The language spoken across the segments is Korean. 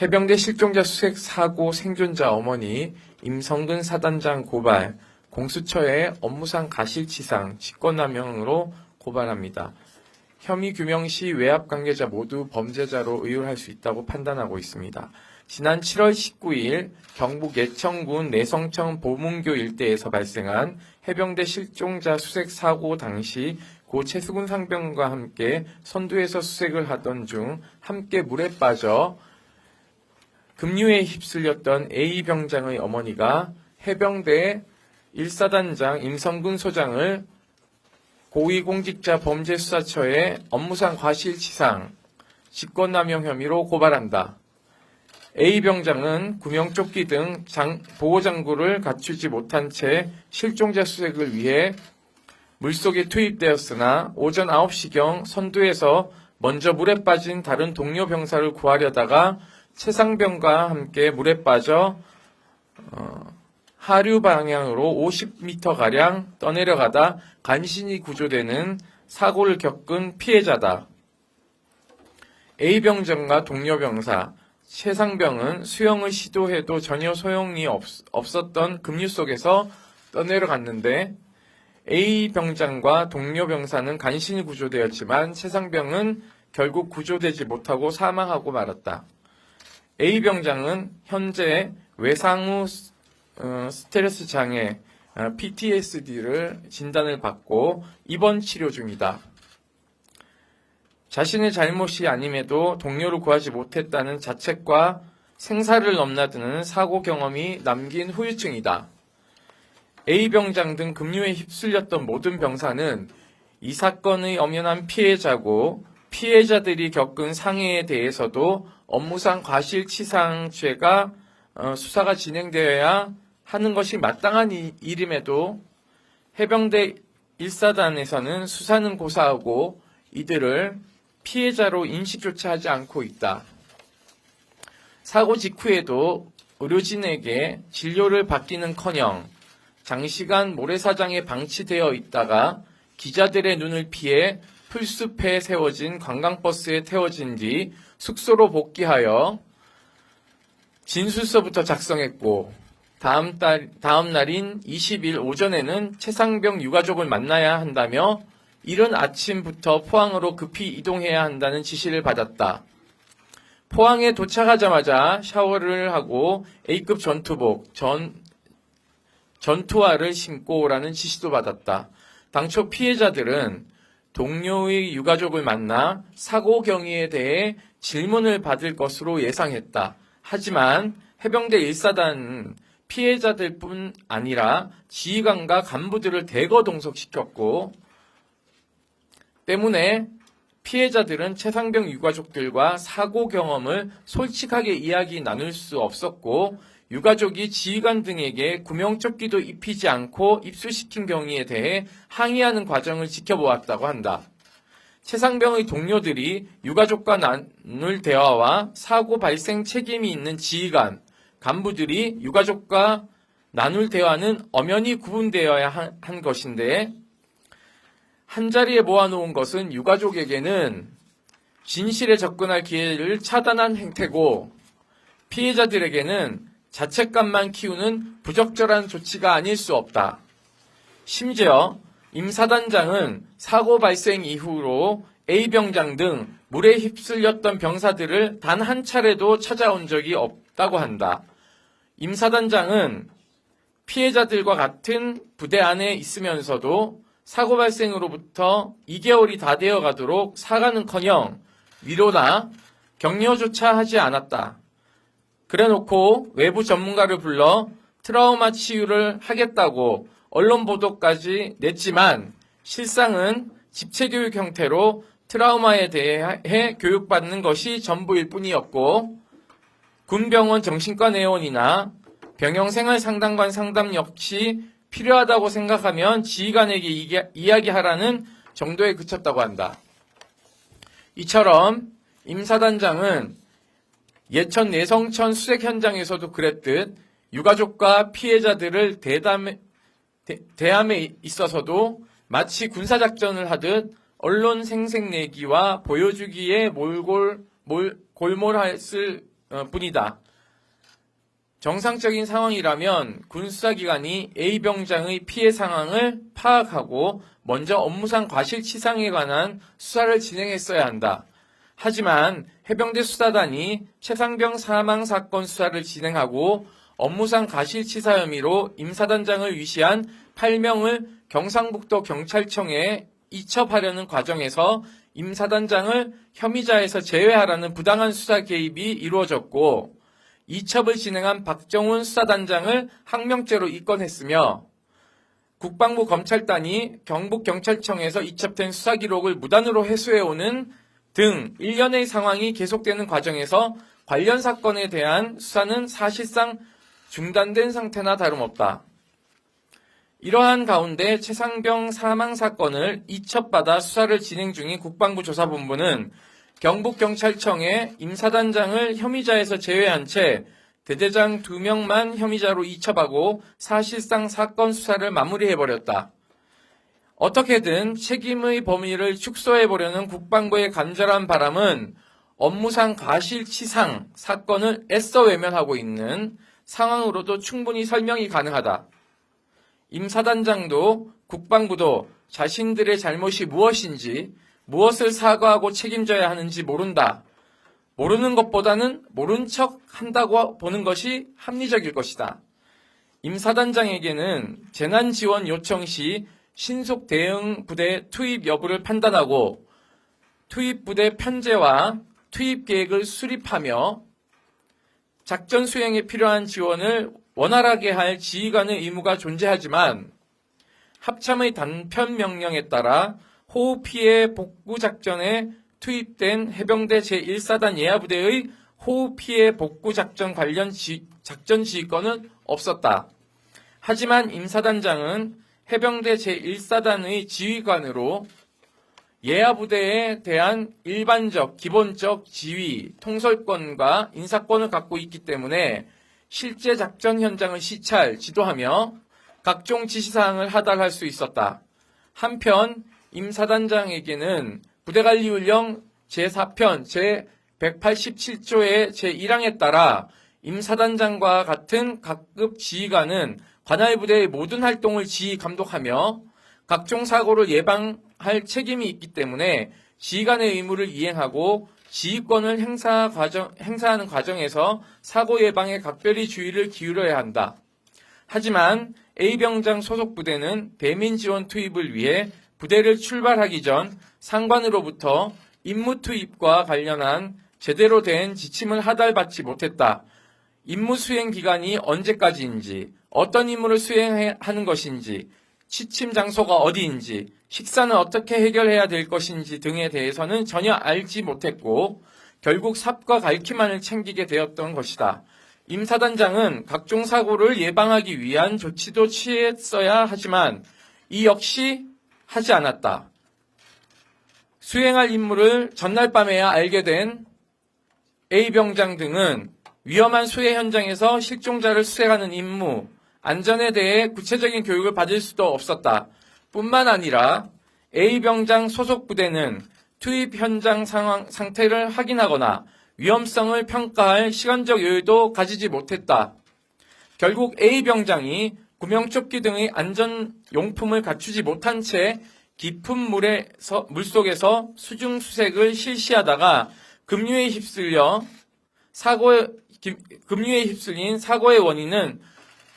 해병대 실종자 수색 사고 생존자 어머니 임성근 사단장 고발, 공수처에 업무상 가실치상, 직권남용으로 고발합니다. 혐의 규명 시 외압 관계자 모두 범죄자로 의율할 수 있다고 판단하고 있습니다. 지난 7월 19일 경북 예천군 내성천 보문교 일대에서 발생한 해병대 실종자 수색 사고 당시 고 최수근 상병과 함께 선두에서 수색을 하던 중 함께 물에 빠져 급류에 휩쓸렸던 A 병장의 어머니가 해병대 1사단장 임성근 소장을 고위공직자범죄수사처에 업무상 과실치상, 직권남용 혐의로 고발한다. A 병장은 구명조끼 등 보호장구를 갖추지 못한 채 실종자 수색을 위해 물속에 투입되었으나 오전 9시경 선두에서 먼저 물에 빠진 다른 동료 병사를 구하려다가 최상병과 함께 물에 빠져 하류 방향으로 50m가량 떠내려가다 간신히 구조되는 사고를 겪은 피해자다. A병장과 동료 병사, 최상병은 수영을 시도해도 전혀 소용이 없었던 급류 속에서 떠내려갔는데 A병장과 동료 병사는 간신히 구조되었지만 최상병은 결국 구조되지 못하고 사망하고 말았다. A병장은 현재 외상후 스트레스 장애 PTSD를 진단을 받고 입원 치료 중이다. 자신의 잘못이 아님에도 동료를 구하지 못했다는 자책과 생사를 넘나드는 사고 경험이 남긴 후유증이다. A병장 등 급류에 휩쓸렸던 모든 병사는 이 사건의 엄연한 피해자고 피해자들이 겪은 상해에 대해서도 업무상 과실치상죄가 수사가 진행되어야 하는 것이 마땅한 일임에도 해병대 1사단에서는 수사는 고사하고 이들을 피해자로 인식조차 하지 않고 있다. 사고 직후에도 의료진에게 진료를 받기는커녕 장시간 모래사장에 방치되어 있다가 기자들의 눈을 피해 풀숲에 세워진 관광버스에 태워진 뒤 숙소로 복귀하여 진술서부터 작성했고 다음 날인 20일 오전에는 최상병 유가족을 만나야 한다며 이른 아침부터 포항으로 급히 이동해야 한다는 지시를 받았다. 포항에 도착하자마자 샤워를 하고 A급 전투복, 전투화를 신고 오라는 지시도 받았다. 당초 피해자들은 동료의 유가족을 만나 사고 경위에 대해 질문을 받을 것으로 예상했다. 하지만 해병대 1사단은 피해자들뿐 아니라 지휘관과 간부들을 대거 동석시켰고 때문에 피해자들은 최상병 유가족들과 사고 경험을 솔직하게 이야기 나눌 수 없었고 유가족이 지휘관 등에게 구명조끼도 입히지 않고 입수시킨 경위에 대해 항의하는 과정을 지켜보았다고 한다. 최상병의 동료들이 유가족과 나눌 대화와 사고 발생 책임이 있는 지휘관, 간부들이 유가족과 나눌 대화는 엄연히 구분되어야 한 것인데 한자리에 모아놓은 것은 유가족에게는 진실에 접근할 기회를 차단한 행태고 피해자들에게는 자책감만 키우는 부적절한 조치가 아닐 수 없다. 심지어 임 사단장은 사고 발생 이후로 A병장 등 물에 휩쓸렸던 병사들을 단 한 차례도 찾아온 적이 없다고 한다. 임 사단장은 피해자들과 같은 부대 안에 있으면서도 사고 발생으로부터 2개월이 다 되어 가도록 사과는커녕 위로나 격려조차 하지 않았다. 그래놓고 외부 전문가를 불러 트라우마 치유를 하겠다고 언론 보도까지 냈지만 실상은 집체교육 형태로 트라우마에 대해 교육받는 것이 전부일 뿐이었고 군병원 정신과 내원이나 병영 생활상담관 상담 역시 필요하다고 생각하면 지휘관에게 이야기하라는 정도에 그쳤다고 한다. 이처럼 임 사단장은 예천 내성천 수색 현장에서도 그랬듯 유가족과 피해자들을 대함에 있어서도 마치 군사작전을 하듯 언론 생색내기와 보여주기에 골몰했을 뿐이다. 정상적인 상황이라면 군 수사기관이 A 병장의 피해 상황을 파악하고 먼저 업무상 과실치상에 관한 수사를 진행했어야 한다. 하지만 해병대 수사단이 최상병 사망 사건 수사를 진행하고 업무상 과실치사 혐의로 임 사단장을 위시한 8명을 경상북도 경찰청에 이첩하려는 과정에서 임 사단장을 혐의자에서 제외하라는 부당한 수사 개입이 이루어졌고 이첩을 진행한 박정훈 수사단장을 항명죄로 입건했으며 국방부 검찰단이 경북경찰청에서 이첩된 수사 기록을 무단으로 회수해오는 등 일련의 상황이 계속되는 과정에서 관련 사건에 대한 수사는 사실상 중단된 상태나 다름없다. 이러한 가운데 최상병 사망 사건을 이첩받아 수사를 진행 중인 국방부 조사본부는 경북경찰청에 임 사단장을 혐의자에서 제외한 채 대대장 2명만 혐의자로 이첩하고 사실상 사건 수사를 마무리해버렸다. 어떻게든 책임의 범위를 축소해보려는 국방부의 간절한 바람은 업무상 과실치상 사건을 애써 외면하고 있는 상황으로도 충분히 설명이 가능하다. 임 사단장도 국방부도 자신들의 잘못이 무엇인지, 무엇을 사과하고 책임져야 하는지 모른다. 모르는 것보다는 모른 척 한다고 보는 것이 합리적일 것이다. 임 사단장에게는 재난지원 요청 시 신속 대응 부대 투입 여부를 판단하고 투입 부대 편제와 투입 계획을 수립하며 작전 수행에 필요한 지원을 원활하게 할 지휘관의 의무가 존재하지만 합참의 단편 명령에 따라 호우 피해 복구 작전에 투입된 해병대 제1사단 예하부대의 호우 피해 복구 작전 관련 작전 지휘권은 없었다. 하지만 임 사단장은 해병대 제1사단의 지휘관으로 예하부대에 대한 일반적, 기본적 지휘, 통솔권과 인사권을 갖고 있기 때문에 실제 작전 현장을 시찰, 지도하며 각종 지시사항을 하달할 수 있었다. 한편 임 사단장에게는 부대관리훈령 제4편 제187조의 제1항에 따라 임 사단장과 같은 각급 지휘관은 관할 부대의 모든 활동을 지휘 감독하며 각종 사고를 예방할 책임이 있기 때문에 지휘관의 의무를 이행하고 지휘권을 행사하는 과정에서 사고 예방에 각별히 주의를 기울여야 한다. 하지만 A병장 소속 부대는 대민 지원 투입을 위해 부대를 출발하기 전 상관으로부터 임무 투입과 관련한 제대로 된 지침을 하달받지 못했다. 임무 수행 기간이 언제까지인지, 어떤 임무를 수행하는 것인지, 취침 장소가 어디인지, 식사는 어떻게 해결해야 될 것인지 등에 대해서는 전혀 알지 못했고 결국 삽과 갈퀴만을 챙기게 되었던 것이다. 임 사단장은 각종 사고를 예방하기 위한 조치도 취했어야 하지만 이 역시 하지 않았다. 수행할 임무를 전날 밤에야 알게 된 A병장 등은 위험한 수해 현장에서 실종자를 수색하는 임무, 안전에 대해 구체적인 교육을 받을 수도 없었다. 뿐만 아니라 A병장 소속 부대는 투입 현장 상태를 확인하거나 위험성을 평가할 시간적 여유도 가지지 못했다. 결국 A병장이 구명조끼 등의 안전용품을 갖추지 못한 채 깊은 물속에서 수중수색을 실시하다가 급류에 휩쓸린 사고의 원인은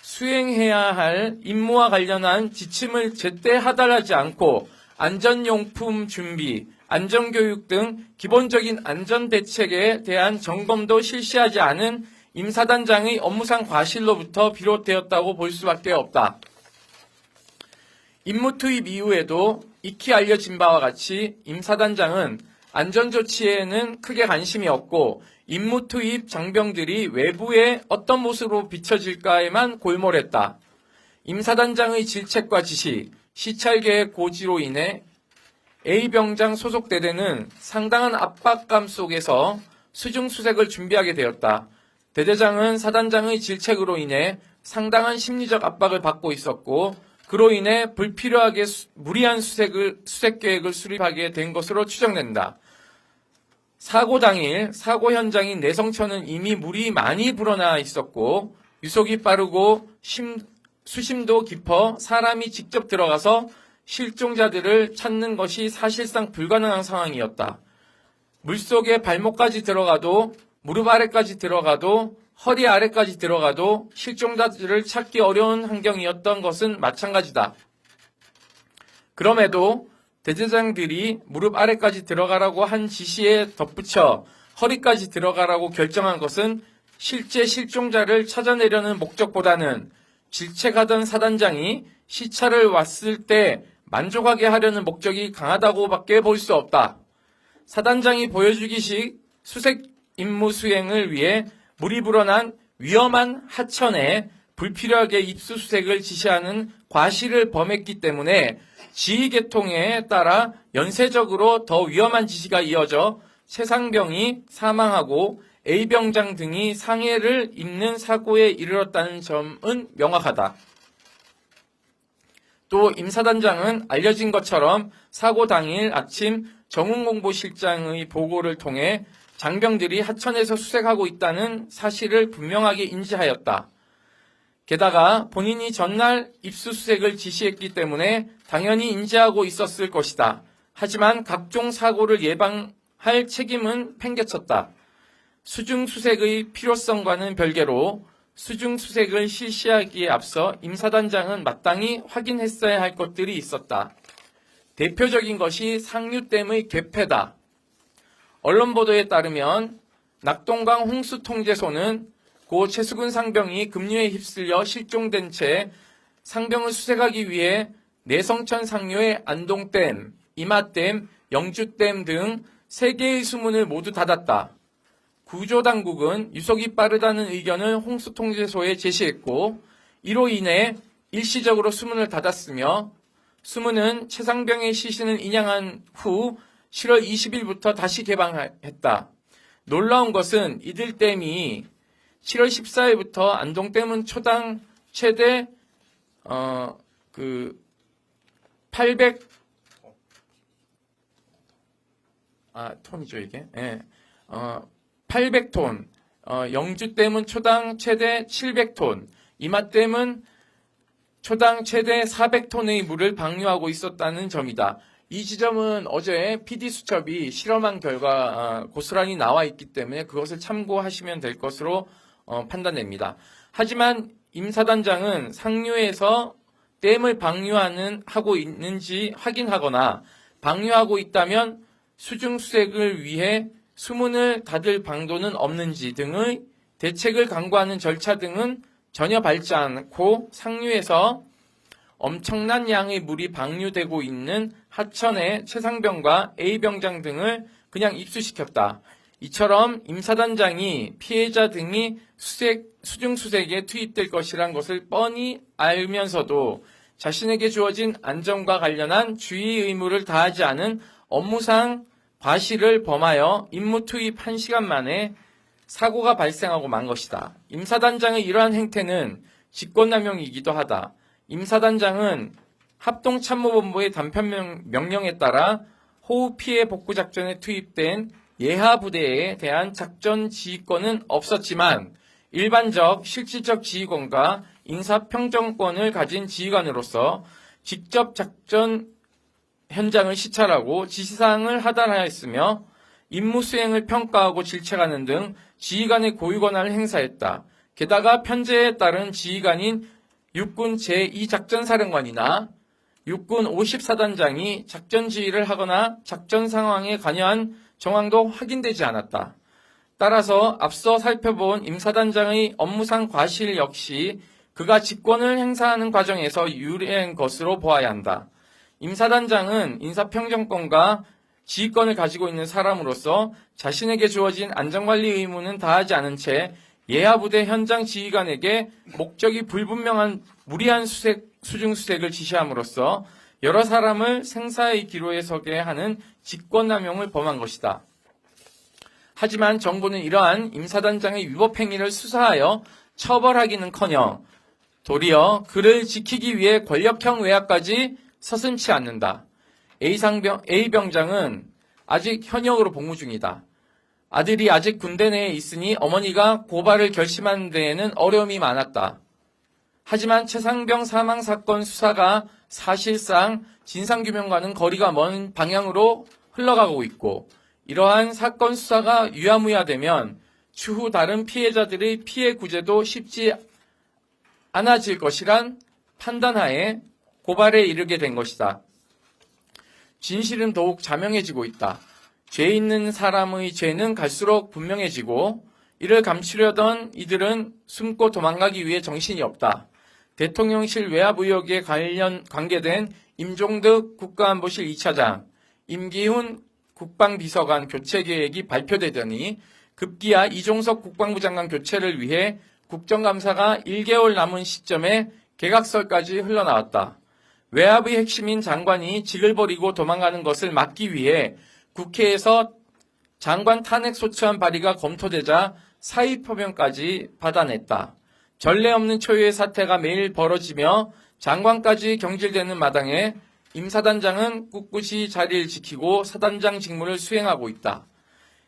수행해야 할 임무와 관련한 지침을 제때 하달하지 않고 안전용품 준비, 안전교육 등 기본적인 안전대책에 대한 점검도 실시하지 않은 임 사단장의 업무상 과실로부터 비롯되었다고 볼 수밖에 없다. 임무 투입 이후에도 익히 알려진 바와 같이 임 사단장은 안전조치에는 크게 관심이 없고 임무 투입 장병들이 외부에 어떤 모습으로 비춰질까에만 골몰했다. 임 사단장의 질책과 지시, 시찰계획 고지로 인해 A병장 소속 대대는 상당한 압박감 속에서 수중수색을 준비하게 되었다. 대대장은 사단장의 질책으로 인해 상당한 심리적 압박을 받고 있었고 그로 인해 불필요하게 무리한 수색 계획을 수립하게 된 것으로 추정된다. 사고 당일 사고 현장인 내성천은 이미 물이 많이 불어나 있었고 유속이 빠르고 수심도 깊어 사람이 직접 들어가서 실종자들을 찾는 것이 사실상 불가능한 상황이었다. 물속에 발목까지 들어가도 무릎 아래까지 들어가도 허리 아래까지 들어가도 실종자들을 찾기 어려운 환경이었던 것은 마찬가지다. 그럼에도 대제사장들이 무릎 아래까지 들어가라고 한 지시에 덧붙여 허리까지 들어가라고 결정한 것은 실제 실종자를 찾아내려는 목적보다는 질책하던 사단장이 시차를 왔을 때 만족하게 하려는 목적이 강하다고밖에 볼 수 없다. 사단장이 보여주기식 수색 임무 수행을 위해 물이 불어난 위험한 하천에 불필요하게 입수수색을 지시하는 과실을 범했기 때문에 지휘계통에 따라 연쇄적으로 더 위험한 지시가 이어져 최상병이 사망하고 A병장 등이 상해를 입는 사고에 이르렀다는 점은 명확하다. 또 임사단장은 알려진 것처럼 사고 당일 아침 정훈공보실장의 보고를 통해 장병들이 하천에서 수색하고 있다는 사실을 분명하게 인지하였다. 게다가 본인이 전날 입수수색을 지시했기 때문에 당연히 인지하고 있었을 것이다. 하지만 각종 사고를 예방할 책임은 팽개쳤다. 수중수색의 필요성과는 별개로 수중수색을 실시하기에 앞서 임사단장은 마땅히 확인했어야 할 것들이 있었다. 대표적인 것이 상류댐의 개폐다. 언론 보도에 따르면 낙동강 홍수통제소는 고 최수근 상병이 급류에 휩쓸려 실종된 채 상병을 수색하기 위해 내성천 상류의 안동댐, 이마댐, 영주댐 등 3개의 수문을 모두 닫았다. 구조당국은 유속이 빠르다는 의견을 홍수통제소에 제시했고 이로 인해 일시적으로 수문을 닫았으며 수문은 최상병의 시신을 인양한 후 7월 20일부터 다시 개방했다. 놀라운 것은 이들 댐이 7월 14일부터 안동댐은 초당 최대 800톤이죠 이게. 예. 800톤. 영주댐은 초당 최대 700톤. 이마댐은 초당 최대 400톤의 물을 방류하고 있었다는 점이다. 이 지점은 어제 PD수첩이 실험한 결과 고스란히 나와 있기 때문에 그것을 참고하시면 될 것으로 판단됩니다. 하지만 임사단장은 상류에서 댐을 하고 있는지 확인하거나 방류하고 있다면 수중수색을 위해 수문을 닫을 방도는 없는지 등의 대책을 강구하는 절차 등은 전혀 밟지 않고 상류에서 엄청난 양의 물이 방류되고 있는 하천에 최상병과 A병장 등을 그냥 입수시켰다. 이처럼 임사단장이 피해자 등이 수중수색에 투입될 것이란 것을 뻔히 알면서도 자신에게 주어진 안전과 관련한 주의 의무를 다하지 않은 업무상 과실을 범하여 임무 투입 1시간 만에 사고가 발생하고 만 것이다. 임사단장의 이러한 행태는 직권남용이기도 하다. 임사단장은 합동참모본부의 단편 명령에 따라 호우 피해 복구 작전에 투입된 예하 부대에 대한 작전 지휘권은 없었지만 일반적 실질적 지휘권과 인사평정권을 가진 지휘관으로서 직접 작전 현장을 시찰하고 지시사항을 하달하였으며 임무 수행을 평가하고 질책하는 등 지휘관의 고유 권한을 행사했다. 게다가 편제에 따른 지휘관인 육군 제2작전사령관이나 육군 50사단장이 작전 지휘를 하거나 작전 상황에 관여한 정황도 확인되지 않았다. 따라서 앞서 살펴본 임사단장의 업무상 과실 역시 그가 직권을 행사하는 과정에서 유래한 것으로 보아야 한다. 임사단장은 인사평정권과 지휘권을 가지고 있는 사람으로서 자신에게 주어진 안전관리 의무는 다하지 않은 채 예하부대 현장 지휘관에게 목적이 불분명한 무리한 수중수색을 지시함으로써 여러 사람을 생사의 기로에 서게 하는 직권남용을 범한 것이다. 하지만 정부는 이러한 임사단장의 위법행위를 수사하여 처벌하기는커녕 도리어 그를 지키기 위해 권력형 외압까지 서슴지 않는다. A병장은 아직 현역으로 복무 중이다. 아들이 아직 군대 내에 있으니 어머니가 고발을 결심하는 데에는 어려움이 많았다. 하지만 최상병 사망 사건 수사가 사실상 진상규명과는 거리가 먼 방향으로 흘러가고 있고, 이러한 사건 수사가 유야무야되면 추후 다른 피해자들의 피해 구제도 쉽지 않아질 것이란 판단하에 고발에 이르게 된 것이다. 진실은 더욱 자명해지고 있다. 죄 있는 사람의 죄는 갈수록 분명해지고, 이를 감추려던 이들은 숨고 도망가기 위해 정신이 없다. 대통령실 외압 의혹에 관계된 임종득 국가안보실 2차장, 임기훈 국방비서관 교체 계획이 발표되더니 급기야 이종석 국방부 장관 교체를 위해 국정감사가 1개월 남은 시점에 개각설까지 흘러나왔다. 외압의 핵심인 장관이 직을 버리고 도망가는 것을 막기 위해 국회에서 장관 탄핵 소추안 발의가 검토되자 사의표명까지 받아냈다. 전례 없는 초유의 사태가 매일 벌어지며 장관까지 경질되는 마당에 임 사단장은 꿋꿋이 자리를 지키고 사단장 직무를 수행하고 있다.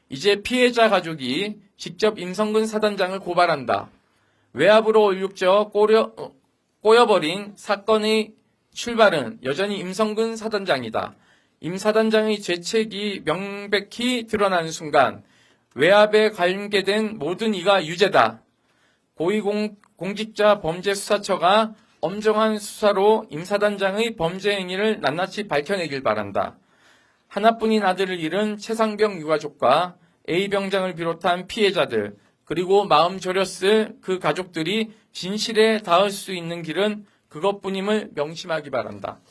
이제 피해자 가족이 직접 임성근 사단장을 고발한다. 외압으로 얼룩져 꼬여버린 사건의 출발은 여전히 임성근 사단장이다. 임 사단장의 죄책이 명백히 드러나는 순간 외압에 관계된 모든 이가 유죄다. 고위공직자범죄수사처가 엄정한 수사로 임 사단장의 범죄 행위를 낱낱이 밝혀내길 바란다. 하나뿐인 아들을 잃은 최상병 유가족과 A병장을 비롯한 피해자들, 그리고 마음 졸였을 그 가족들이 진실에 닿을 수 있는 길은 그것뿐임을 명심하기 바란다.